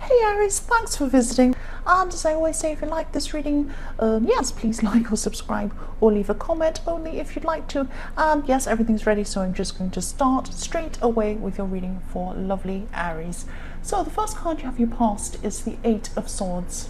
Hey Aries, thanks for visiting. And as I always say, if you like this reading, yes, please like or subscribe or leave a comment only if you'd like to. And yes, everything's ready, so I'm just going to start straight away with your reading for lovely Aries. So the first card you have your past is the Eight of Swords.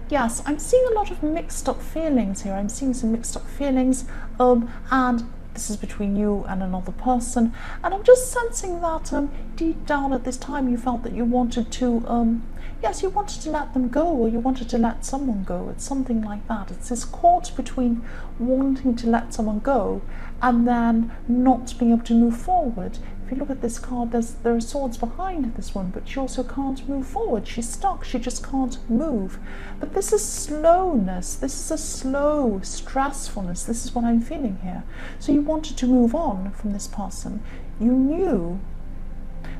Yes, I'm seeing a lot of mixed up feelings here. I'm seeing some mixed up feelings, and this is between you and another person, and I'm just sensing that deep down at this time you felt that you wanted to yes, you wanted to let them go, or you wanted to let someone go. It's something like that. It's this caught between wanting to let someone go and then not being able to move forward. If you look at this card, there are swords behind this one, but she also can't move forward. She's stuck. She just can't move. But this is slowness. This is a slow stressfulness. This is what I'm feeling here. So you wanted to move on from this person. You knew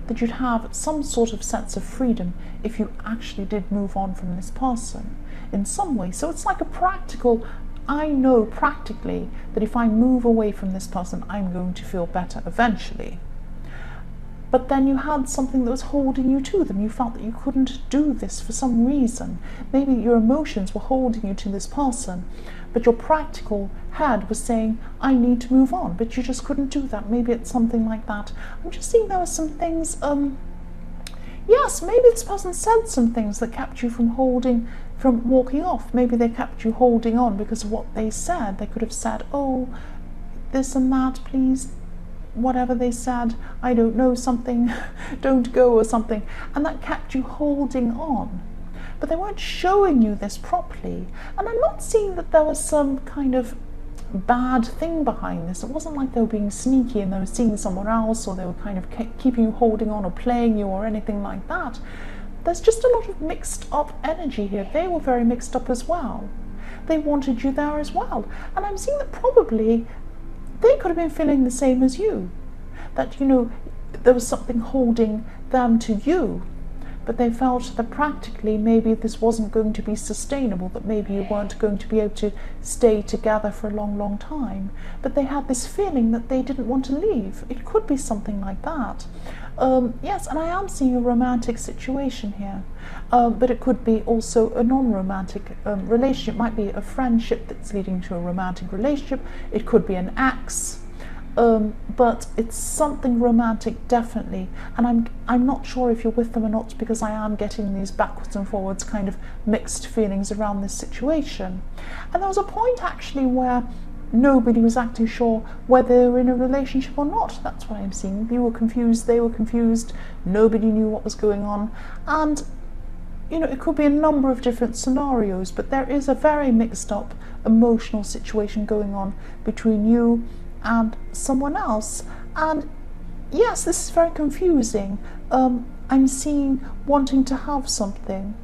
that you'd have some sort of sense of freedom if you actually did move on from this person in some way. So it's like a practical, I know practically that if I move away from this person, I'm going to feel better eventually. But then you had something that was holding you to them. You felt that you couldn't do this for some reason. Maybe your emotions were holding you to this person, but your practical head was saying, I need to move on, but you just couldn't do that. Maybe it's something like that. I'm just seeing there were some things, yes, maybe this person said some things that kept you from walking off. Maybe they kept you holding on because of what they said. They could have said, oh, this and that, please, whatever they said, I don't know, something, don't go or something, and that kept you holding on. But they weren't showing you this properly, and I'm not seeing that there was some kind of bad thing behind this. It wasn't like they were being sneaky and they were seeing someone else, or they were kind of keeping you holding on or playing you or anything like that. There's just a lot of mixed up energy here. They were very mixed up as well. They wanted you there as well, and I'm seeing that probably they could have been feeling the same as you, that, you know, there was something holding them to you, but they felt that practically maybe this wasn't going to be sustainable, that maybe you weren't going to be able to stay together for a long, long time. But they had this feeling that they didn't want to leave. It could be something like that. Yes, and I am seeing a romantic situation here, but it could be also a non-romantic relationship. It might be a friendship that's leading to a romantic relationship. It could be an ex. But it's something romantic, definitely, and I'm not sure if you're with them or not, because I am getting these backwards and forwards kind of mixed feelings around this situation. And there was a point actually where nobody was actually sure whether they were in a relationship or not. That's what I'm seeing. You were confused, they were confused, nobody knew what was going on, and you know, it could be a number of different scenarios, but there is a very mixed up emotional situation going on between you and someone else. And yes, this is very confusing. I'm seeing wanting to have something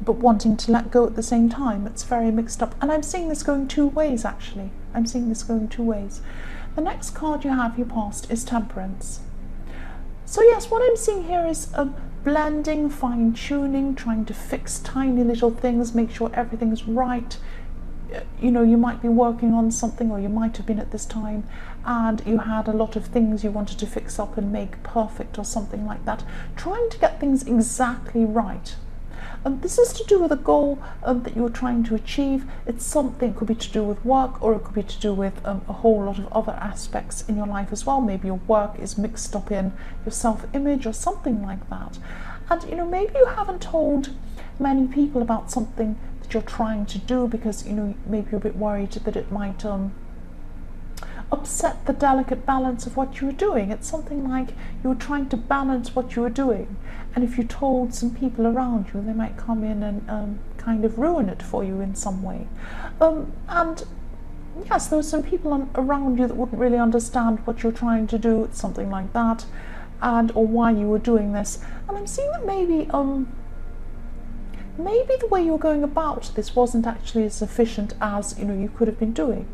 but wanting to let go at the same time. It's very mixed up, and I'm seeing this going two ways actually. I'm seeing this going two ways. The next card you have your past is Temperance. So yes, what I'm seeing here is blending, fine-tuning, trying to fix tiny little things, make sure everything's right. You know, you might be working on something, or you might have been at this time, and you had a lot of things you wanted to fix up and make perfect or something like that, trying to get things exactly right. This is to do with a goal that you're trying to achieve. It's something, it could be to do with work, or it could be to do with a whole lot of other aspects in your life as well. Maybe your work is mixed up in your self-image or something like that. And you know, maybe you haven't told many people about something that you're trying to do, because you know, maybe you're a bit worried that it might upset the delicate balance of what you were doing. It's something like you were trying to balance what you were doing, and if you told some people around you, they might come in and kind of ruin it for you in some way. And yes, there were some people around you that wouldn't really understand what you're trying to do. It's something like that, and or why you were doing this. And I'm seeing that maybe the way you're going about this wasn't actually as efficient as, you know, you could have been doing.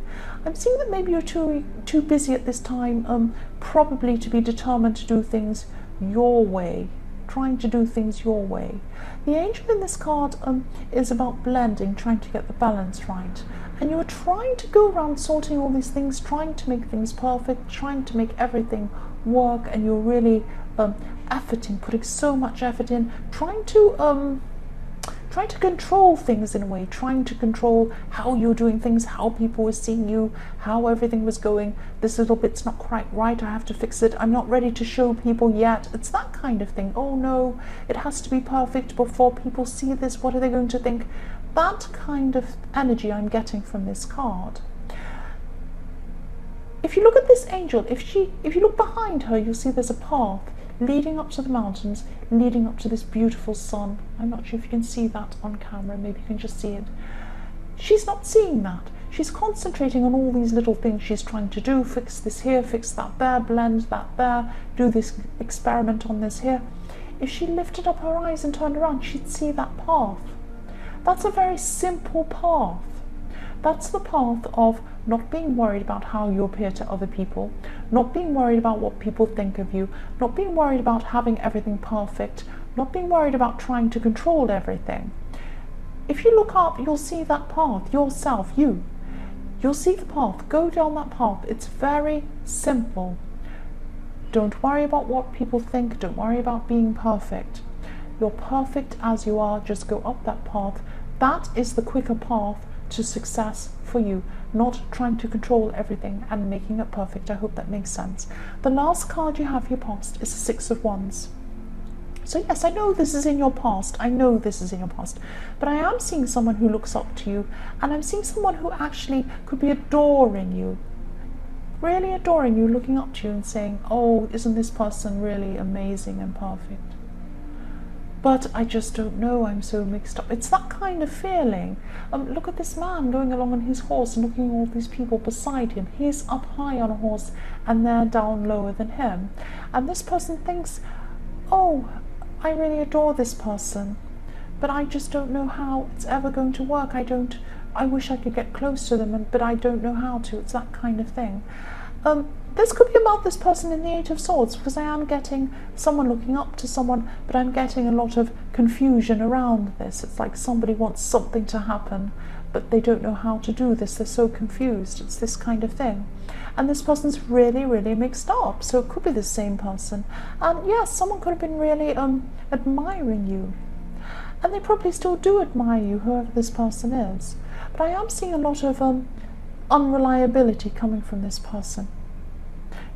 I'm seeing that maybe you're too busy at this time, probably to be determined to do things your way, trying to do things your way. The angel in this card is about blending, trying to get the balance right. And you're trying to go around sorting all these things, trying to make things perfect, trying to make everything work, and you're really efforting, putting so much effort in, trying to control things in a way, trying to control how you're doing things, how people were seeing you, how everything was going. This little bit's not quite right, I have to fix it, I'm not ready to show people yet. It's that kind of thing. Oh no, it has to be perfect before people see this, what are they going to think? That kind of energy I'm getting from this card. If you look at this angel, if you look behind her, you'll see there's a path leading up to the mountains, leading up to this beautiful sun. I'm not sure if you can see that on camera, maybe you can just see it. She's not seeing that. She's concentrating on all these little things she's trying to do, fix this here, fix that there, blend that there, do this experiment on this here. If she lifted up her eyes and turned around, she'd see that path. That's a very simple path. That's the path of not being worried about how you appear to other people, not being worried about what people think of you, not being worried about having everything perfect, not being worried about trying to control everything. If you look up, you'll see that path, yourself, you. You'll see the path, go down that path. It's very simple. Don't worry about what people think, don't worry about being perfect. You're perfect as you are, just go up that path. That is the quicker path to success for you, not trying to control everything and making it perfect. I hope that makes sense. The last card you have for your past is the Six of Wands. So yes, I know this is in your past, I know this is in your past, but I am seeing someone who looks up to you, and I'm seeing someone who actually could be adoring you, really adoring you, looking up to you and saying, oh, isn't this person really amazing and perfect? But I just don't know, I'm so mixed up. It's that kind of feeling. Look at this man going along on his horse and looking at all these people beside him. He's up high on a horse and they're down lower than him. And this person thinks, oh, I really adore this person, but I just don't know how it's ever going to work. I wish I could get close to them, but I don't know how to. It's that kind of thing. This could be about this person in the Eight of Swords, because I am getting someone looking up to someone, but I'm getting a lot of confusion around this. It's like somebody wants something to happen, but they don't know how to do this. They're so confused. It's this kind of thing. And this person's really, really mixed up. So it could be the same person. And yes, someone could have been really admiring you. And they probably still do admire you, whoever this person is. But I am seeing a lot of unreliability coming from this person.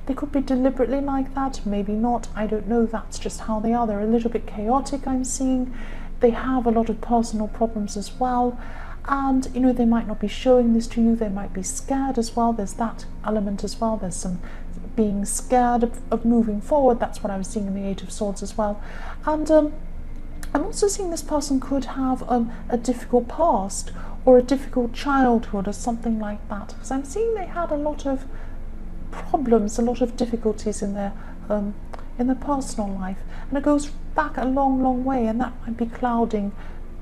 They could be deliberately like that, maybe not, I don't know. That's just how they are. They're a little bit chaotic, I'm seeing. They have a lot of personal problems as well, and you know, they might not be showing this to you. They might be scared as well. There's that element as well. There's some being scared of moving forward. That's what I was seeing in the Eight of Swords as well. And I'm also seeing this person could have a difficult past or a difficult childhood or something like that, because I'm seeing they had a lot of problems, a lot of difficulties in their personal life, and it goes back a long, long way, and that might be clouding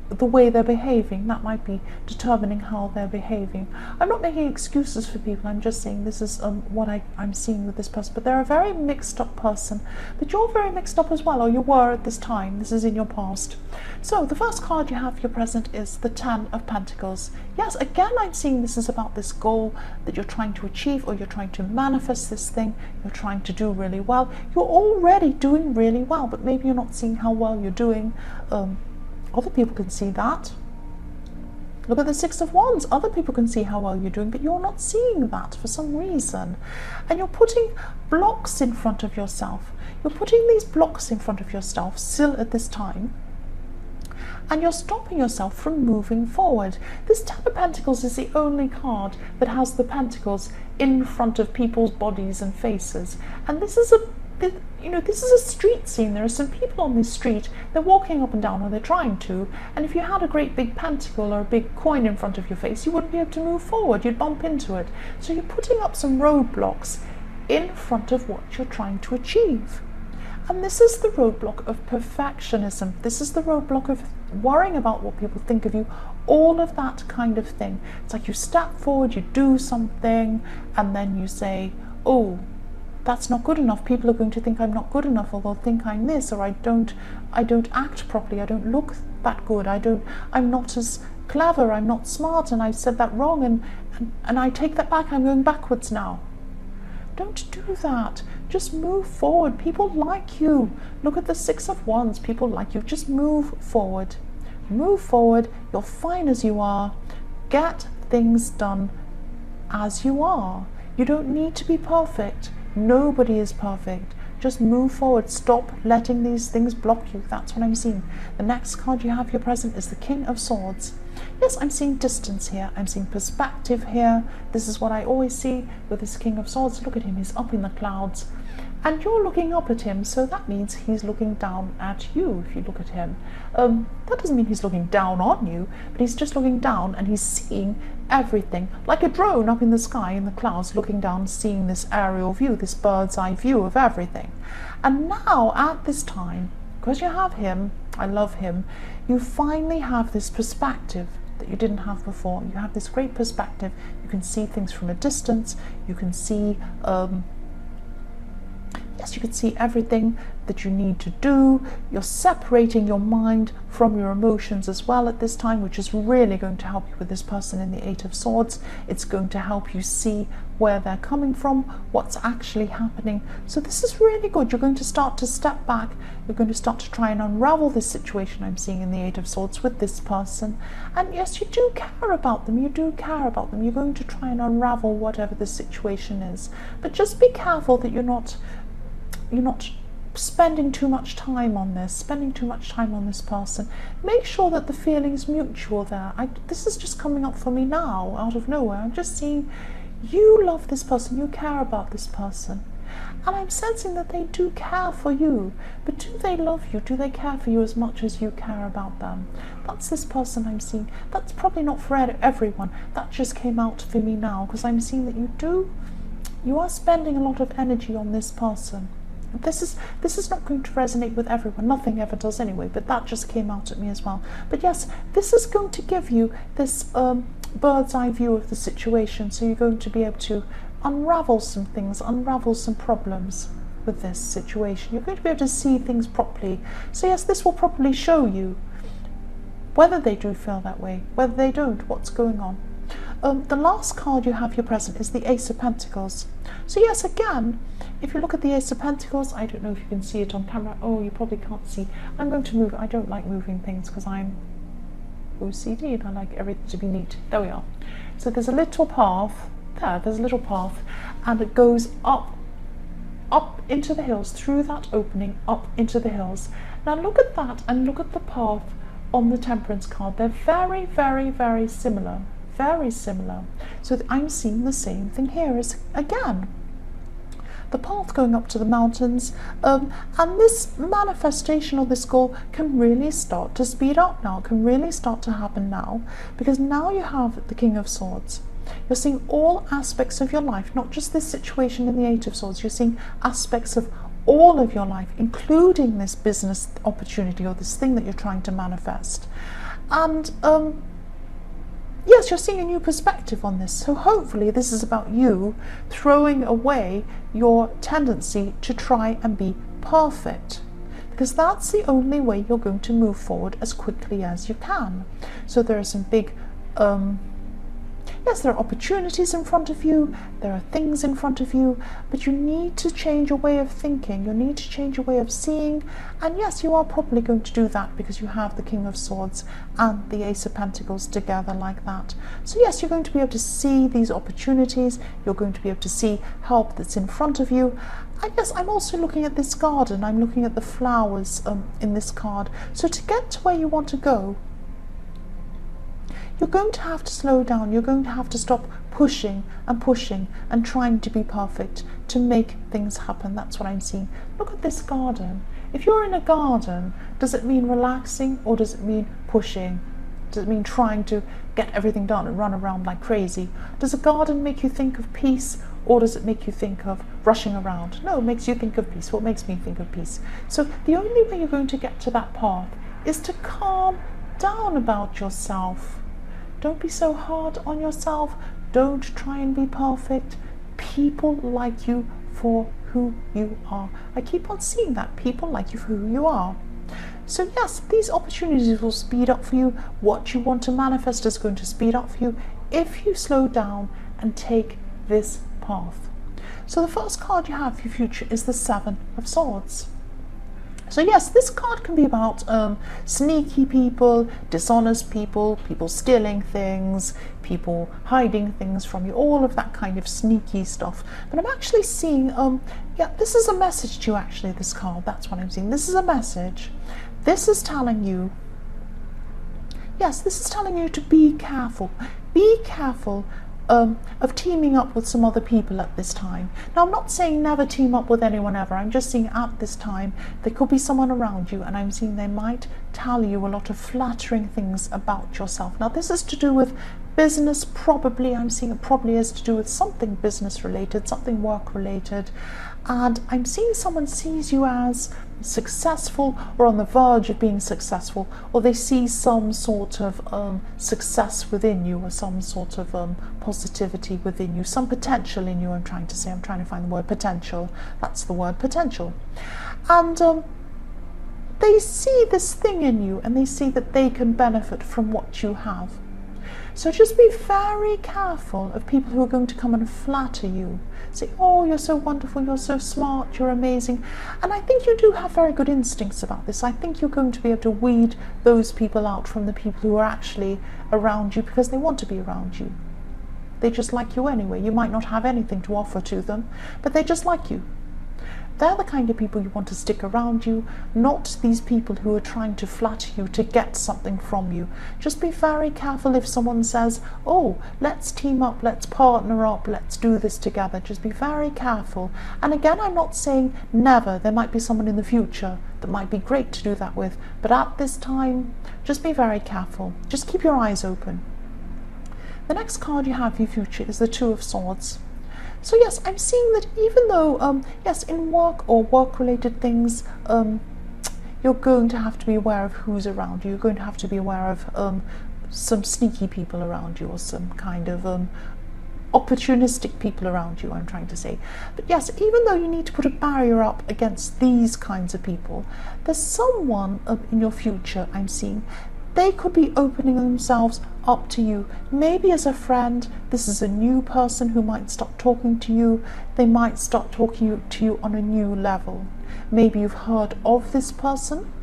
the way they're behaving. That might be determining how they're behaving. I'm not making excuses for people, I'm just saying this is what I'm seeing with this person. But they're a very mixed up person, but you're very mixed up as well, or you were at this time. This is in your past. So the first card you have for your present is the Ten of Pentacles. Yes, again, I'm seeing this is about this goal that you're trying to achieve, or you're trying to manifest this thing you're trying to do really well. You're already doing really well, but maybe you're not seeing how well you're doing. Other people can see that. Look at the Six of Wands. Other people can see how well you're doing, but you're not seeing that for some reason. And you're putting blocks in front of yourself. You're putting these blocks in front of yourself still at this time, and you're stopping yourself from moving forward. This Ten of Pentacles is the only card that has the pentacles in front of people's bodies and faces. And this is this is a street scene. There are some people on this street. They're walking up and down, or they're trying to. And if you had a great big pentacle or a big coin in front of your face, you wouldn't be able to move forward. You'd bump into it. So you're putting up some roadblocks in front of what you're trying to achieve. And this is the roadblock of perfectionism. This is the roadblock of worrying about what people think of you, all of that kind of thing. It's like you step forward, you do something, and then you say, oh, that's not good enough. People are going to think I'm not good enough, or they'll think I'm this, or I don't act properly, I don't look that good, I'm not as clever, I'm not smart, and I've said that wrong, and I take that back, I'm going backwards now. Don't do that. Just move forward. People like you. Look at the Six of Wands. People like you. Just move forward. Move forward. You're fine as you are. Get things done as you are. You don't need to be perfect. Nobody is perfect. Just move forward. Stop letting these things block you. That's what I'm seeing. The next card you have here present is the King of Swords. Yes, I'm seeing distance here. I'm seeing perspective here. This is what I always see with this King of Swords. Look at him. He's up in the clouds. And you're looking up at him, so that means he's looking down at you if you look at him. That doesn't mean he's looking down on you, but he's just looking down and he's seeing everything. Like a drone up in the sky, in the clouds, looking down, seeing this aerial view, this bird's eye view of everything. And now, at this time, because you have him, I love him, you finally have this perspective that you didn't have before. You have this great perspective. You can see things from a distance. You can see... Yes, you can see everything that you need to do. You're separating your mind from your emotions as well at this time, which is really going to help you with this person in the Eight of Swords. It's going to help you see where they're coming from, what's actually happening. So this is really good. You're going to start to step back. You're going to start to try and unravel this situation I'm seeing in the Eight of Swords with this person. And yes, you do care about them. You do care about them. You're going to try and unravel whatever the situation is. But just be careful that you're not spending too much time on this, person. Make sure that the feeling's mutual there. This is just coming up for me now, out of nowhere. I'm just seeing you love this person, you care about this person. And I'm sensing that they do care for you. But do they love you? Do they care for you as much as you care about them? That's this person I'm seeing. That's probably not for everyone. That just came out for me now, because I'm seeing that you are spending a lot of energy on this person. This is not going to resonate with everyone. Nothing ever does anyway, but that just came out at me as well. But yes, this is going to give you this bird's eye view of the situation, so you're going to be able to unravel some things, unravel some problems with this situation. You're going to be able to see things properly. So yes, this will probably show you whether they do feel that way, whether they don't, what's going on. The last card you have here present is the Ace of Pentacles. So yes, again, if you look at the Ace of Pentacles, I don't know if you can see it on camera. Oh, you probably can't see. I'm going to move. I don't like moving things because I'm OCD and I like everything to be neat. There we are. So there's a little path. There's a little path, and it goes up into the hills, through that opening, up into the hills. Now look at that and look at the path on the Temperance card. They're very, very, very similar. Very similar. So I'm seeing the same thing here as again. The path going up to the mountains, and this manifestation or this goal can really start to speed up now, can really start to happen now, because now you have the King of Swords. You're seeing all aspects of your life, not just this situation in the Eight of Swords. You're seeing aspects of all of your life, including this business opportunity or this thing that you're trying to manifest. And yes, you're seeing a new perspective on this. So hopefully this is about you throwing away your tendency to try and be perfect, because that's the only way you're going to move forward as quickly as you can. So there are some big yes, there are opportunities in front of you, there are things in front of you, but you need to change your way of thinking, you need to change your way of seeing, and yes, you are probably going to do that because you have the King of Swords and the Ace of Pentacles together like that. So yes, you're going to be able to see these opportunities, you're going to be able to see help that's in front of you. And yes, I'm also looking at this garden, I'm looking at the flowers in this card. So to get to where you want to go, you're going to have to slow down. You're going to have to stop pushing and trying to be perfect to make things happen. That's what I'm seeing. Look at this garden. If you're in a garden, does it mean relaxing or does it mean pushing? Does it mean trying to get everything done and run around like crazy? Does a garden make you think of peace or does it make you think of rushing around? No, it makes you think of peace. What makes me think of peace? So the only way you're going to get to that path is to calm down about yourself. Don't be so hard on yourself. Don't try and be perfect. People like you for who you are. I keep on seeing that. People like you for who you are. So yes, these opportunities will speed up for you. What you want to manifest is going to speed up for you if you slow down and take this path. So the first card you have for your future is the Seven of Swords. So yes, this card can be about sneaky people, dishonest people, people stealing things, people hiding things from you, all of that kind of sneaky stuff. But I'm actually seeing, yeah, this is a message to you actually, this card, that's what I'm seeing. This is a message. This is telling you, yes, this is telling you to be careful. Be careful of teaming up with some other people at this time. Now, I'm not saying never team up with anyone ever. I'm just saying at this time there could be someone around you, and I'm seeing they might tell you a lot of flattering things about yourself. Now, this is to do with business, probably. I'm seeing it probably is to do with something business related, something work related, and I'm seeing someone sees you as successful or on the verge of being successful, or they see some sort of success within you, or some sort of positivity within you, some potential in you. I'm trying to find the word potential. That's the word, potential. And they see this thing in you, and they see that they can benefit from what you have. So just be very careful of people who are going to come and flatter you. Say, oh, you're so wonderful, you're so smart, you're amazing. And I think you do have very good instincts about this. I think you're going to be able to weed those people out from the people who are actually around you because they want to be around you. They just like you anyway. You might not have anything to offer to them, but they just like you. They're the kind of people you want to stick around you, not these people who are trying to flatter you to get something from you. Just be very careful if someone says, oh, let's team up, let's partner up, let's do this together. Just be very careful. And again, I'm not saying never. There might be someone in the future that might be great to do that with. But at this time, just be very careful. Just keep your eyes open. The next card you have for your future is the Two of Swords. So yes, I'm seeing that even though, yes, in work or work-related things, you're going to have to be aware of who's around you. You're going to have to be aware of some sneaky people around you, or some kind of opportunistic people around you, I'm trying to say. But yes, even though you need to put a barrier up against these kinds of people, there's someone in your future I'm seeing. They could be opening themselves up to you, maybe as a friend. This is a new person who might start talking to you. They might start talking to you on a new level. Maybe you've heard of this person,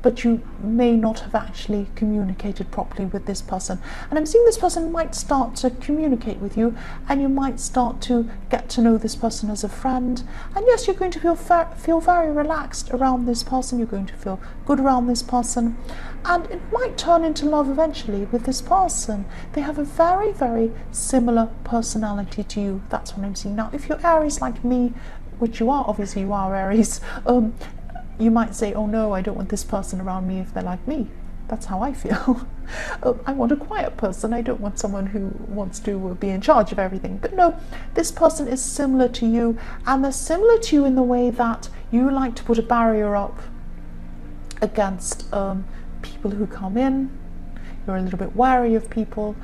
but you may not have actually communicated properly with this person. And I'm seeing this person might start to communicate with you, and you might start to get to know this person as a friend. And yes, you're going to feel very relaxed around this person. You're going to feel good around this person. And it might turn into love eventually with this person. They have a very, very similar personality to you. That's what I'm seeing. Now, if you're Aries like me, which you are, obviously you are Aries, you might say, oh no, I don't want this person around me if they're like me. That's how I feel. I want a quiet person. I don't want someone who wants to be in charge of everything. But no, this person is similar to you, and they're similar to you in the way that you like to put a barrier up against people who come in. You're a little bit wary of people.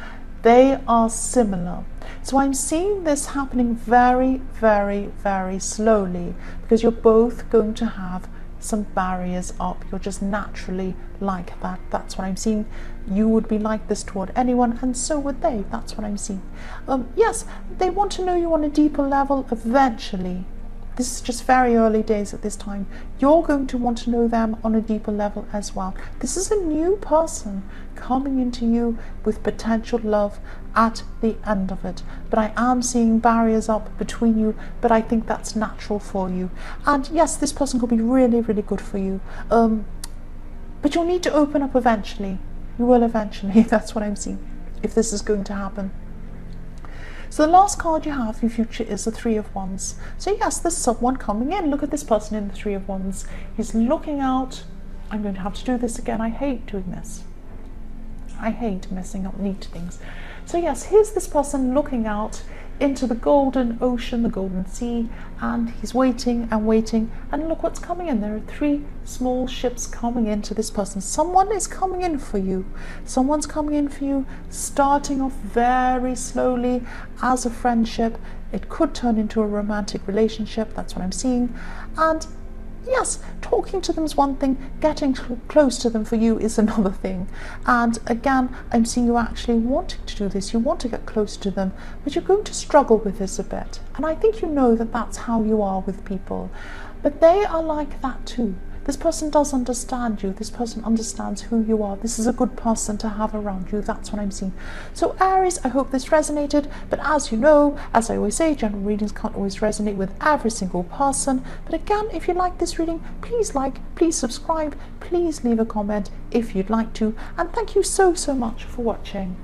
They are similar. So I'm seeing this happening very, very, very slowly, because you're both going to have some barriers up. You're just naturally like that. That's what I'm seeing. You would be like this toward anyone, and so would they. That's what I'm seeing. Yes, they want to know you on a deeper level eventually. This is just very early days at this time. You're going to want to know them on a deeper level as well. This is a new person coming into you with potential love at the end of it. But I am seeing barriers up between you, but I think that's natural for you. And yes, this person could be really, really good for you. But you'll need to open up eventually. You will eventually. That's what I'm seeing, if this is going to happen. So the last card you have for your future is the Three of Wands. So yes, there's someone coming in. Look at this person in the Three of Wands. He's looking out. I'm going to have to do this again. I hate doing this. I hate messing up neat things. So yes, here's this person looking out into the golden ocean, the golden sea, and he's waiting and waiting, and look what's coming in. There are 3 small ships coming into this person. Someone is coming in for you. Someone's coming in for you, starting off very slowly as a friendship. It could turn into a romantic relationship. That's what I'm seeing. And yes, talking to them is one thing, getting close to them for you is another thing. And again, I'm seeing you actually wanting to do this. You want to get close to them, but you're going to struggle with this a bit. And I think you know that that's how you are with people. But they are like that too. This person does understand you. This person understands who you are. This is a good person to have around you. That's what I'm seeing. So Aries, I hope this resonated. But as you know, as I always say, general readings can't always resonate with every single person. But again, if you like this reading, please like, please subscribe, please leave a comment if you'd like to. And thank you so much for watching.